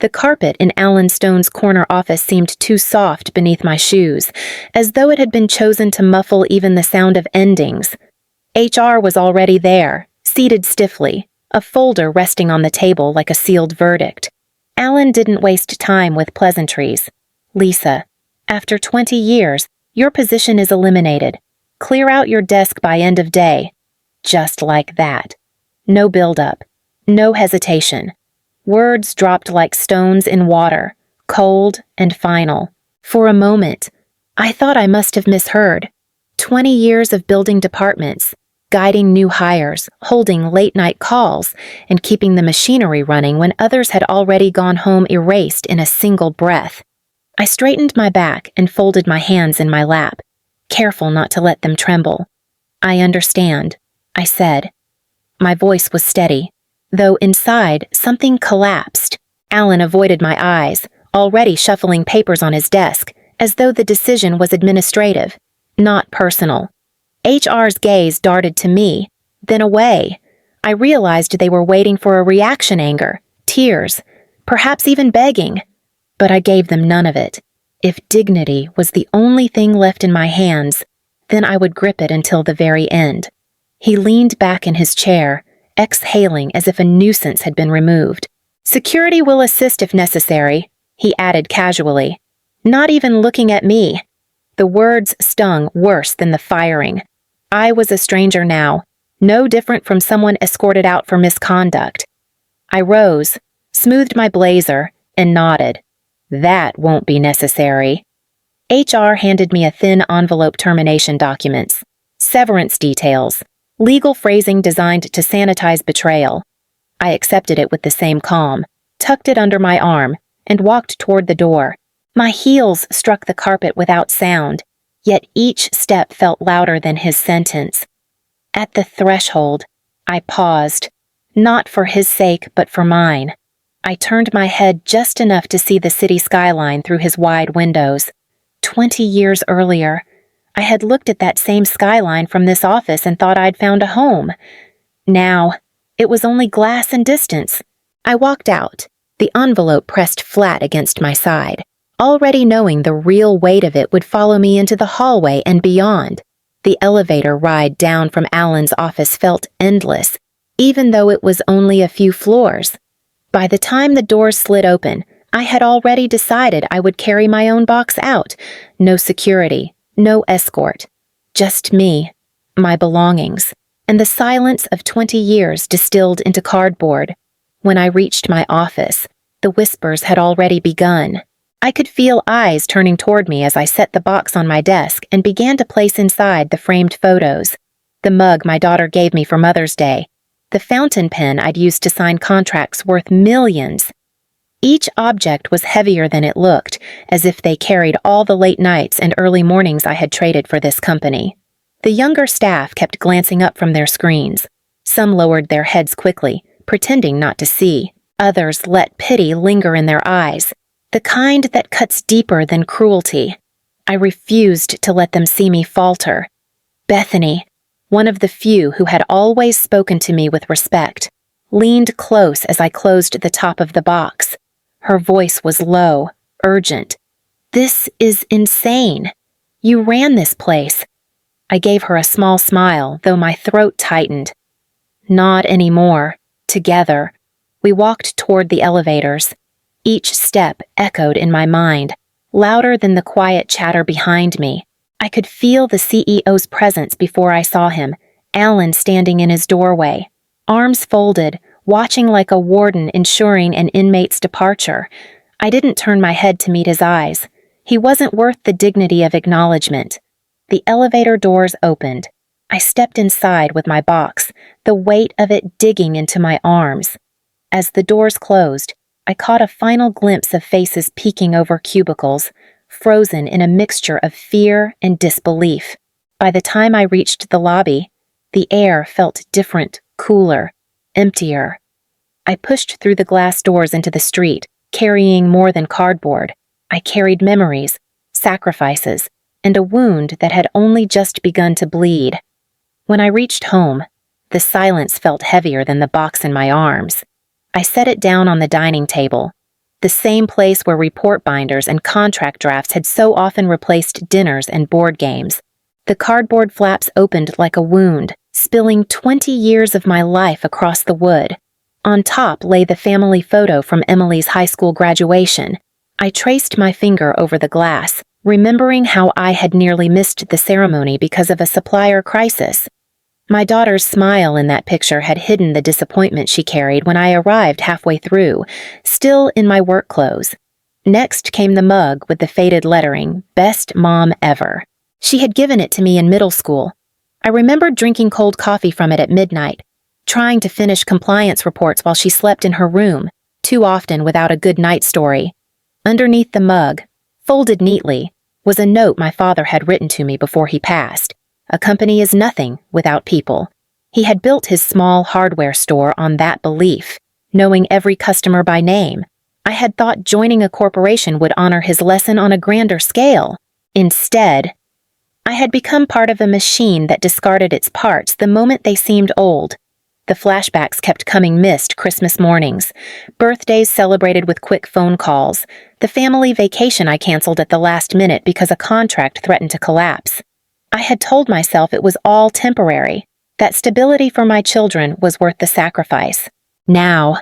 The carpet in Alan Stone's corner office seemed too soft beneath my shoes, as though it had been chosen to muffle even the sound of endings. HR was already there, seated stiffly, a folder resting on the table like a sealed verdict. Alan didn't waste time with pleasantries. "Lisa, after 20 years, your position is eliminated. Clear out your desk by end of day." Just like that. No build-up. No hesitation. Words dropped like stones in water, cold and final. For a moment, I thought I must have misheard. 20 years of building departments, guiding new hires, holding late-night calls, and keeping the machinery running when others had already gone home erased in a single breath. I straightened my back and folded my hands in my lap, careful not to let them tremble. "I understand," I said. My voice was steady, though inside something collapsed. Alan avoided my eyes, already shuffling papers on his desk, as though the decision was administrative, not personal. HR's gaze darted to me, then away. I realized they were waiting for a reaction, anger, tears, perhaps even begging. But I gave them none of it. If dignity was the only thing left in my hands, then I would grip it until the very end. He leaned back in his chair, exhaling as if a nuisance had been removed. "Security will assist if necessary," he added casually, not even looking at me. The words stung worse than the firing. I was a stranger now, no different from someone escorted out for misconduct. I rose, smoothed my blazer, and nodded. "That won't be necessary." HR handed me a thin envelope termination documents, severance details, legal phrasing designed to sanitize betrayal. I accepted it with the same calm, tucked it under my arm, and walked toward the door. My heels struck the carpet without sound, yet each step felt louder than his sentence. At the threshold, I paused, not for his sake but for mine. I turned my head just enough to see the city skyline through his wide windows. 20 years earlier, I had looked at that same skyline from this office and thought I'd found a home. Now, it was only glass and distance. I walked out, the envelope pressed flat against my side, already knowing the real weight of it would follow me into the hallway and beyond. The elevator ride down from Alan's office felt endless, even though it was only a few floors. By the time the doors slid open, I had already decided I would carry my own box out. No security, no escort. Just me, my belongings, and the silence of 20 years distilled into cardboard. When I reached my office, the whispers had already begun. I could feel eyes turning toward me as I set the box on my desk and began to place inside the framed photos, the mug my daughter gave me for Mother's Day, the fountain pen I'd used to sign contracts worth millions. Each object was heavier than it looked, as if they carried all the late nights and early mornings I had traded for this company. The younger staff kept glancing up from their screens. Some lowered their heads quickly, pretending not to see. Others let pity linger in their eyes, the kind that cuts deeper than cruelty. I refused to let them see me falter. Bethany, one of the few who had always spoken to me with respect, leaned close as I closed the top of the box. Her voice was low, urgent. "This is insane. You ran this place." I gave her a small smile, though my throat tightened. "Not anymore." Together, we walked toward the elevators. Each step echoed in my mind, louder than the quiet chatter behind me. I could feel the CEO's presence before I saw him, Alan standing in his doorway, arms folded, watching like a warden ensuring an inmate's departure. I didn't turn my head to meet his eyes. He wasn't worth the dignity of acknowledgement. The elevator doors opened. I stepped inside with my box, the weight of it digging into my arms. As the doors closed, I caught a final glimpse of faces peeking over cubicles, frozen in a mixture of fear and disbelief. By the time I reached the lobby, the air felt different, cooler, emptier. I pushed through the glass doors into the street, carrying more than cardboard. I carried memories, sacrifices, and a wound that had only just begun to bleed. When I reached home, the silence felt heavier than the box in my arms. I set it down on the dining table. the same place where report binders and contract drafts had so often replaced dinners and board games. The cardboard flaps opened like a wound, spilling 20 years of my life across the wood. On top lay the family photo from Emily's high school graduation. I traced my finger over the glass, remembering how I had nearly missed the ceremony because of a supplier crisis. My daughter's smile in that picture had hidden the disappointment she carried when I arrived halfway through, still in my work clothes. Next came the mug with the faded lettering, "Best Mom Ever." She had given it to me in middle school. I remembered drinking cold coffee from it at midnight, trying to finish compliance reports while she slept in her room, too often without a good night story. Underneath the mug, folded neatly, was a note my father had written to me before he passed. A company is nothing without people. He had built his small hardware store on that belief, knowing every customer by name. I had thought joining a corporation would honor his lesson on a grander scale. Instead, I had become part of a machine that discarded its parts the moment they seemed old. The flashbacks kept coming missed Christmas mornings, birthdays celebrated with quick phone calls, the family vacation I canceled at the last minute because a contract threatened to collapse. I had told myself it was all temporary, that stability for my children was worth the sacrifice. Now,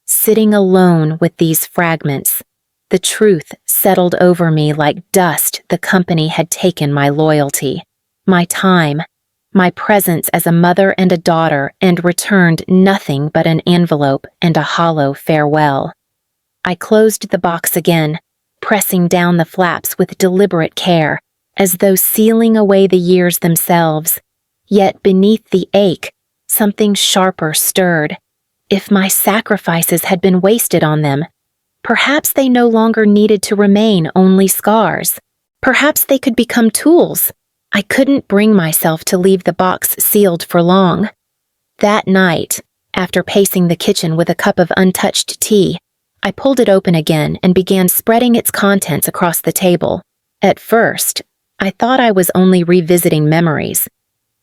sitting alone with these fragments, the truth settled over me like dust. The company had taken my loyalty, my time, my presence as a mother and a daughter, and returned nothing but an envelope and a hollow farewell. I closed the box again, pressing down the flaps with deliberate care, as though sealing away the years themselves. Yet beneath the ache, something sharper stirred. If my sacrifices had been wasted on them, perhaps they no longer needed to remain only scars. Perhaps they could become tools. I couldn't bring myself to leave the box sealed for long. That night, after pacing the kitchen with a cup of untouched tea, I pulled it open again and began spreading its contents across the table. At first, I thought I was only revisiting memories,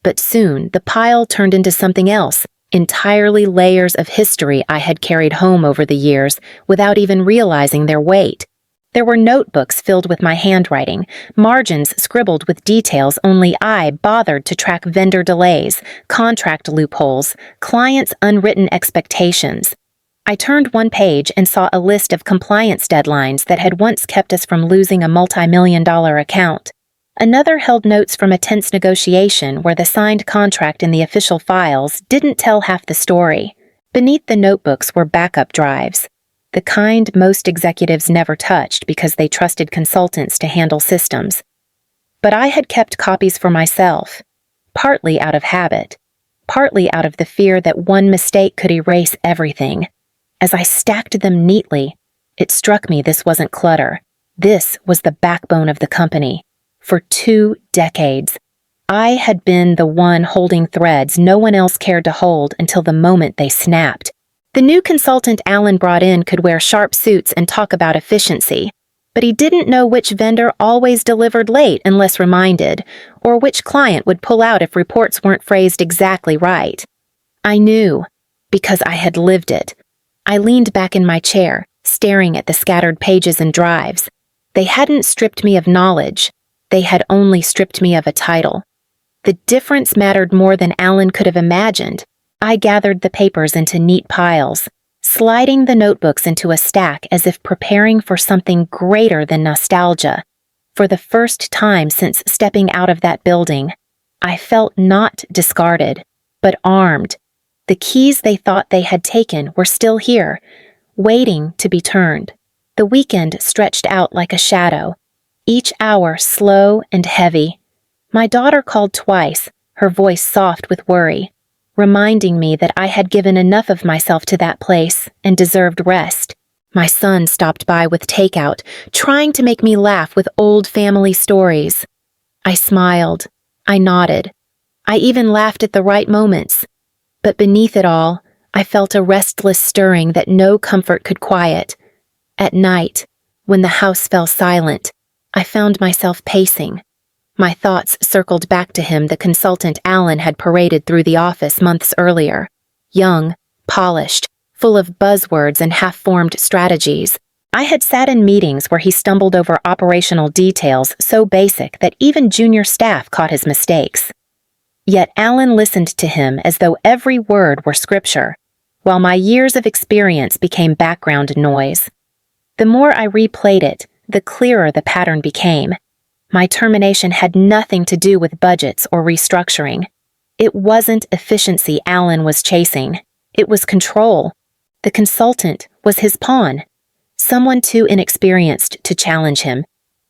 but soon the pile turned into something else, entirely layers of history I had carried home over the years without even realizing their weight. There were notebooks filled with my handwriting, margins scribbled with details only I bothered to track: vendor delays, contract loopholes, clients' unwritten expectations. I turned one page and saw a list of compliance deadlines that had once kept us from losing a multi-million-dollar account. Another held notes from a tense negotiation where the signed contract in the official files didn't tell half the story. Beneath the notebooks were backup drives, the kind most executives never touched because they trusted consultants to handle systems. But I had kept copies for myself, partly out of habit, partly out of the fear that one mistake could erase everything. As I stacked them neatly, it struck me this wasn't clutter. This was the backbone of the company. For 2 decades, I had been the one holding threads no one else cared to hold until the moment they snapped. The new consultant Alan brought in could wear sharp suits and talk about efficiency, but he didn't know which vendor always delivered late unless reminded, or which client would pull out if reports weren't phrased exactly right. I knew, because I had lived it. I leaned back in my chair, staring at the scattered pages and drives. They hadn't stripped me of knowledge. They had only stripped me of a title. The difference mattered more than Alan could have imagined. I gathered the papers into neat piles, sliding the notebooks into a stack as if preparing for something greater than nostalgia. For the first time since stepping out of that building, I felt not discarded, but armed. The keys they thought they had taken were still here, waiting to be turned. The weekend stretched out like a shadow, each hour slow and heavy. My daughter called twice, her voice soft with worry, reminding me that I had given enough of myself to that place and deserved rest. My son stopped by with takeout, trying to make me laugh with old family stories. I smiled. I nodded. I even laughed at the right moments. But beneath it all, I felt a restless stirring that no comfort could quiet. At night, when the house fell silent, I found myself pacing. My thoughts circled back to him, the consultant Alan had paraded through the office months earlier. Young, polished, full of buzzwords and half-formed strategies. I had sat in meetings where he stumbled over operational details so basic that even junior staff caught his mistakes. Yet Alan listened to him as though every word were scripture, while my years of experience became background noise. The more I replayed it, the clearer the pattern became. My termination had nothing to do with budgets or restructuring. It wasn't efficiency Alan was chasing. It was control. The consultant was his pawn. Someone too inexperienced to challenge him,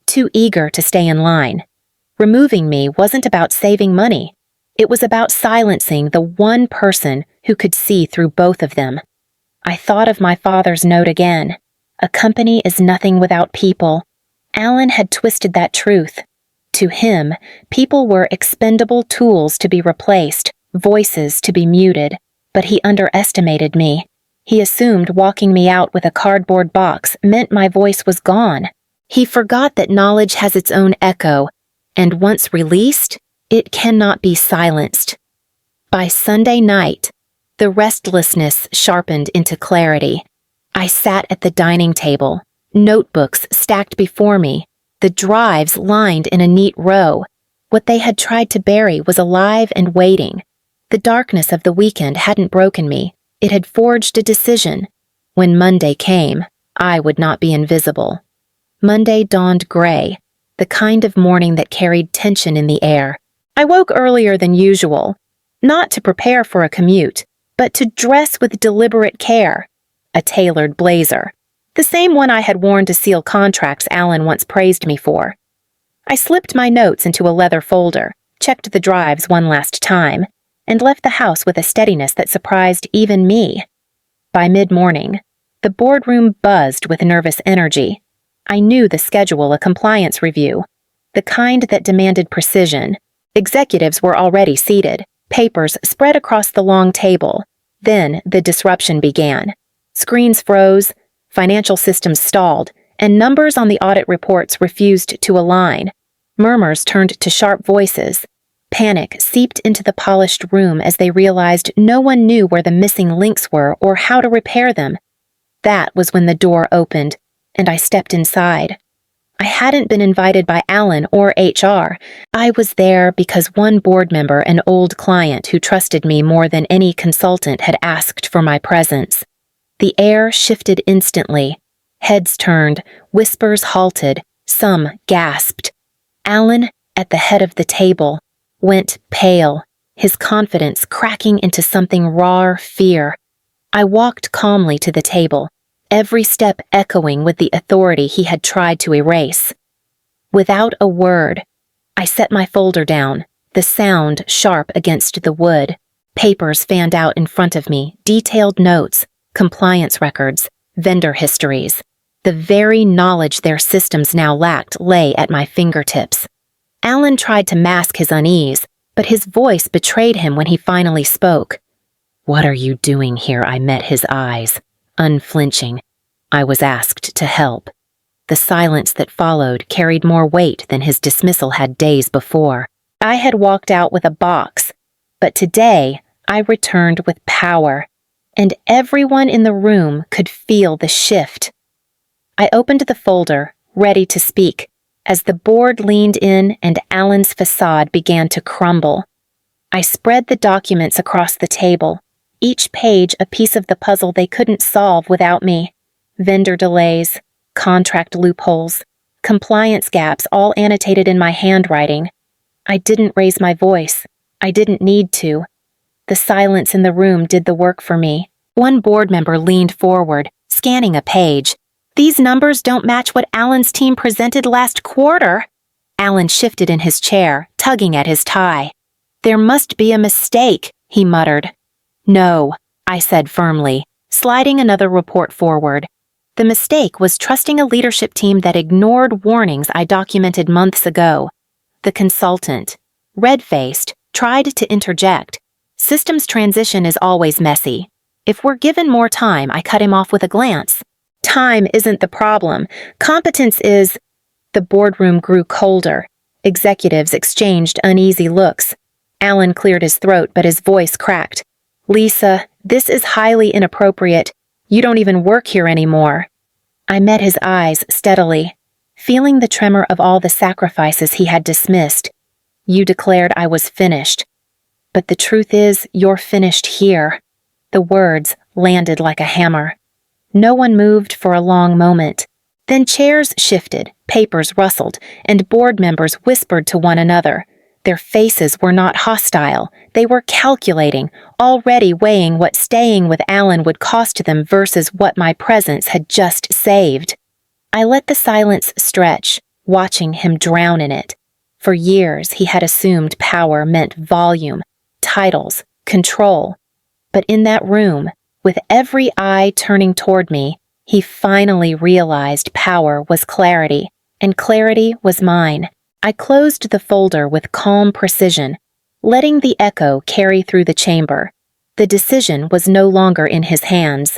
too eager to stay in line. Removing me wasn't about saving money. It was about silencing the one person who could see through both of them. I thought of my father's note again. A company is nothing without people. Alan had twisted that truth. To him, people were expendable tools to be replaced, voices to be muted, but he underestimated me. He assumed walking me out with a cardboard box meant my voice was gone. He forgot that knowledge has its own echo, and once released, it cannot be silenced. By Sunday night, the restlessness sharpened into clarity. I sat at the dining table, notebooks stacked before me, the drives lined in a neat row. What they had tried to bury was alive and waiting. The darkness of the weekend hadn't broken me. It had forged a decision. When Monday came, I would not be invisible. Monday dawned gray, the kind of morning that carried tension in the air. I woke earlier than usual, not to prepare for a commute, but to dress with deliberate care. A tailored blazer, the same one I had worn to seal contracts Alan once praised me for. I slipped my notes into a leather folder, checked the drives one last time, and left the house with a steadiness that surprised even me. By mid-morning, the boardroom buzzed with nervous energy. I knew the schedule a compliance review, the kind that demanded precision. Executives were already seated, papers spread across the long table. Then the disruption began. Screens froze, financial systems stalled, and numbers on the audit reports refused to align. Murmurs turned to sharp voices. Panic seeped into the polished room as they realized no one knew where the missing links were or how to repair them. That was when the door opened, and I stepped inside. I hadn't been invited by Alan or HR. I was there because one board member, an old client who trusted me more than any consultant, had asked for my presence. The air shifted instantly. Heads turned, whispers halted, some gasped. Alan, at the head of the table, went pale, his confidence cracking into something raw fear. I walked calmly to the table, every step echoing with the authority he had tried to erase. Without a word, I set my folder down, the sound sharp against the wood. Papers fanned out in front of me, detailed notes, compliance records, vendor histories. The very knowledge their systems now lacked lay at my fingertips. Alan tried to mask his unease, but his voice betrayed him when he finally spoke. "What are you doing here?" I met his eyes. Unflinching, I was asked to help. The silence that followed carried more weight than his dismissal had days before. I had walked out with a box, but today I returned with power, and everyone in the room could feel the shift. I opened the folder, ready to speak, as the board leaned in and Alan's facade began to crumble. I spread the documents across the table, each page a piece of the puzzle they couldn't solve without me. Vendor delays, contract loopholes, compliance gaps, all annotated in my handwriting. I didn't raise my voice. I didn't need to. The silence in the room did the work for me. One board member leaned forward, scanning a page. "These numbers don't match what Alan's team presented last quarter." Alan shifted in his chair, tugging at his tie. "There must be a mistake," he muttered. "No," I said firmly, sliding another report forward. The mistake was trusting a leadership team that ignored warnings I documented months ago. The consultant, red-faced, tried to interject. Systems transition is always messy. If we're given more time, I cut him off with a glance. Time isn't the problem. Competence is. The boardroom grew colder. Executives exchanged uneasy looks. Alan cleared his throat, but his voice cracked. "Lisa, this is highly inappropriate. You don't even work here anymore." I met his eyes steadily, feeling the tremor of all the sacrifices he had dismissed. You declared I was finished. But the truth is, you're finished here. The words landed like a hammer. No one moved for a long moment. Then chairs shifted, papers rustled, and board members whispered to one another. Their faces were not hostile. They were calculating, already weighing what staying with Alan would cost them versus what my presence had just saved. I let the silence stretch, watching him drown in it. For years, he had assumed power meant volume, titles, control. But in that room, with every eye turning toward me, he finally realized power was clarity, and clarity was mine. I closed the folder with calm precision, letting the echo carry through the chamber. The decision was no longer in his hands.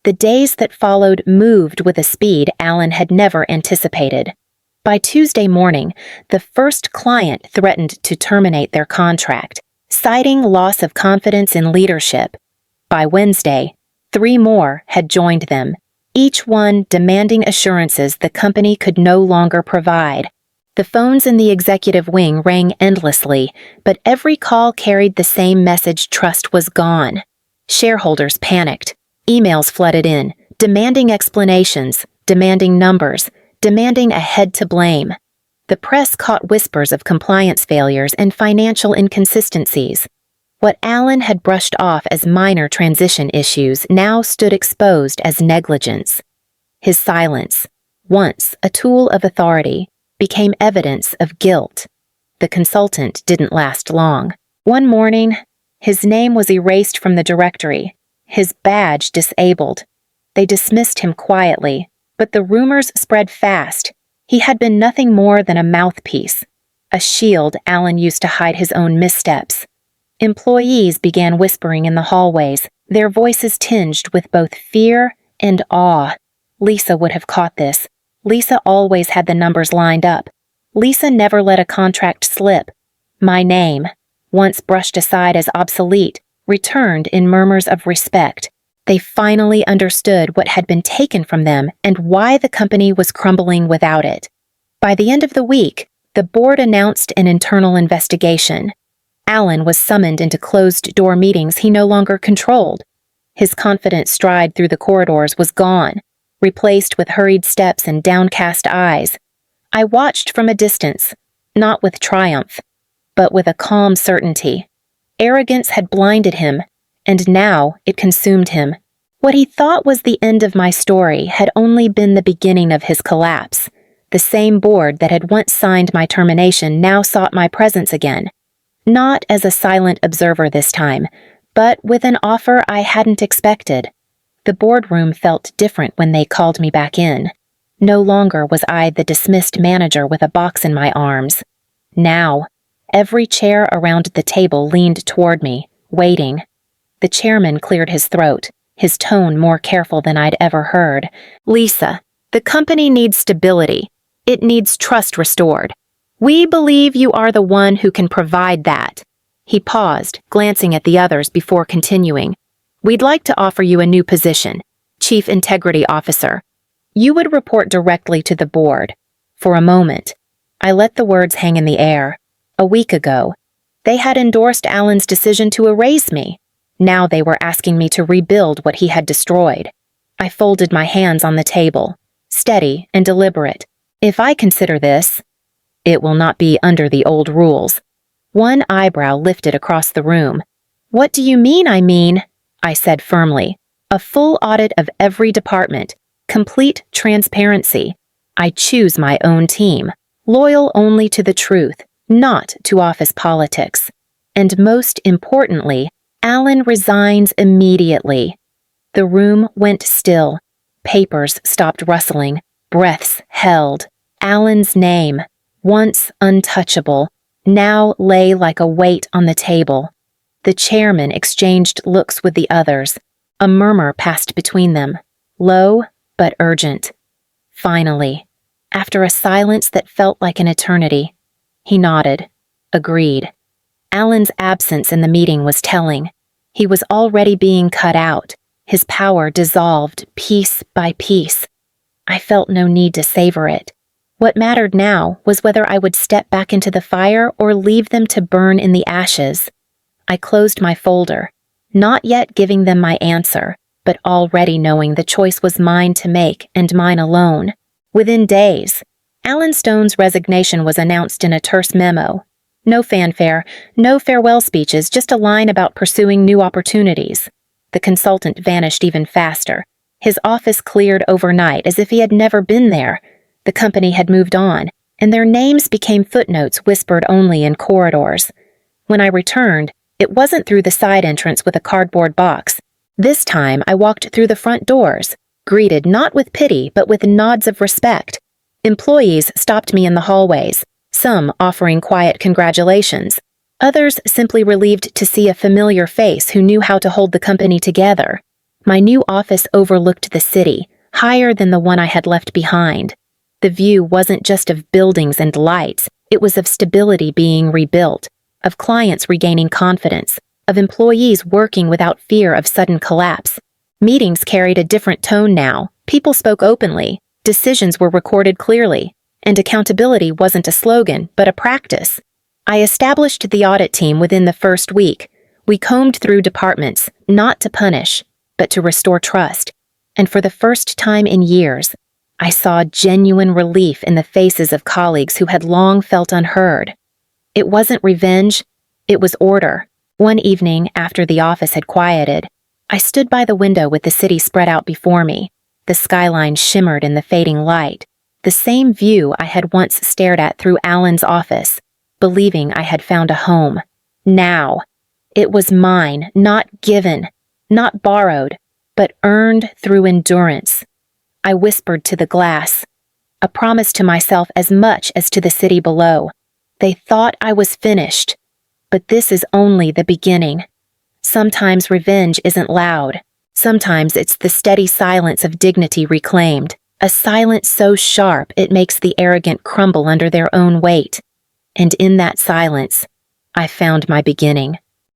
The days that followed moved with a speed Alan had never anticipated. By Tuesday morning, the first client threatened to terminate their contract, citing loss of confidence in leadership. By Wednesday, 3 more had joined them, each one demanding assurances the company could no longer provide. The phones in the executive wing rang endlessly, but every call carried the same message: trust was gone. Shareholders panicked. Emails flooded in, demanding explanations, demanding numbers, demanding a head to blame. The press caught whispers of compliance failures and financial inconsistencies. What Alan had brushed off as minor transition issues now stood exposed as negligence. His silence, once a tool of authority, became evidence of guilt. The consultant didn't last long. One morning, his name was erased from the directory, his badge disabled. They dismissed him quietly, but the rumors spread fast. He had been nothing more than a mouthpiece, a shield Alan used to hide his own missteps. Employees began whispering in the hallways, their voices tinged with both fear and awe. Lisa would have caught this. Lisa always had the numbers lined up. Lisa never let a contract slip. My name, once brushed aside as obsolete, returned in murmurs of respect. They finally understood what had been taken from them and why the company was crumbling without it. By the end of the week, the board announced an internal investigation. Alan was summoned into closed-door meetings he no longer controlled. His confident stride through the corridors was gone, replaced with hurried steps and downcast eyes. I watched from a distance, not with triumph, but with a calm certainty. Arrogance had blinded him, and now it consumed him. What he thought was the end of my story had only been the beginning of his collapse. The same board that had once signed my termination now sought my presence again. Not as a silent observer this time, but with an offer I hadn't expected. The boardroom felt different when they called me back in. No longer was I the dismissed manager with a box in my arms. Now, every chair around the table leaned toward me, waiting. The chairman cleared his throat, his tone more careful than I'd ever heard. Lisa, the company needs stability. It needs trust restored. We believe you are the one who can provide that. He paused, glancing at the others before continuing. We'd like to offer you a new position, Chief Integrity Officer. You would report directly to the board. For a moment, I let the words hang in the air. A week ago, they had endorsed Alan's decision to erase me. Now they were asking me to rebuild what he had destroyed. I folded my hands on the table, steady and deliberate. If I consider this, it will not be under the old rules. One eyebrow lifted across the room. What do you mean, I said firmly. A full audit of every department. Complete transparency. I choose my own team, loyal only to the truth, not to office politics. And most importantly, Alan resigns immediately. The room went still. Papers stopped rustling. Breaths held. Alan's name, once untouchable, now lay like a weight on the table. The chairman exchanged looks with the others. A murmur passed between them, low but urgent. Finally, after a silence that felt like an eternity, he nodded, agreed. Alan's absence in the meeting was telling. He was already being cut out, his power dissolved piece by piece. I felt no need to savor it. What mattered now was whether I would step back into the fire or leave them to burn in the ashes. I closed my folder, not yet giving them my answer, but already knowing the choice was mine to make and mine alone. Within days, Alan Stone's resignation was announced in a terse memo. No fanfare, no farewell speeches, just a line about pursuing new opportunities. The consultant vanished even faster. His office cleared overnight as if he had never been there. The company had moved on, and their names became footnotes whispered only in corridors. When I returned, it wasn't through the side entrance with a cardboard box. This time I walked through the front doors, greeted not with pity but with nods of respect. Employees stopped me in the hallways, some offering quiet congratulations, others simply relieved to see a familiar face who knew how to hold the company together. My new office overlooked the city, higher than the one I had left behind. The view wasn't just of buildings and lights, it was of stability being rebuilt, of clients regaining confidence, of employees working without fear of sudden collapse. Meetings carried a different tone now. People spoke openly, decisions were recorded clearly, and accountability wasn't a slogan, but a practice. I established the audit team within the first week. We combed through departments, not to punish, but to restore trust. And for the first time in years, I saw genuine relief in the faces of colleagues who had long felt unheard. It wasn't revenge, it was order. One evening, after the office had quieted, I stood by the window with the city spread out before me. The skyline shimmered in the fading light, the same view I had once stared at through Alan's office, believing I had found a home. Now, it was mine, not given, not borrowed, but earned through endurance. I whispered to the glass, a promise to myself as much as to the city below. They thought I was finished, but this is only the beginning. Sometimes revenge isn't loud. Sometimes it's the steady silence of dignity reclaimed, a silence so sharp it makes the arrogant crumble under their own weight. And in that silence, I found my beginning.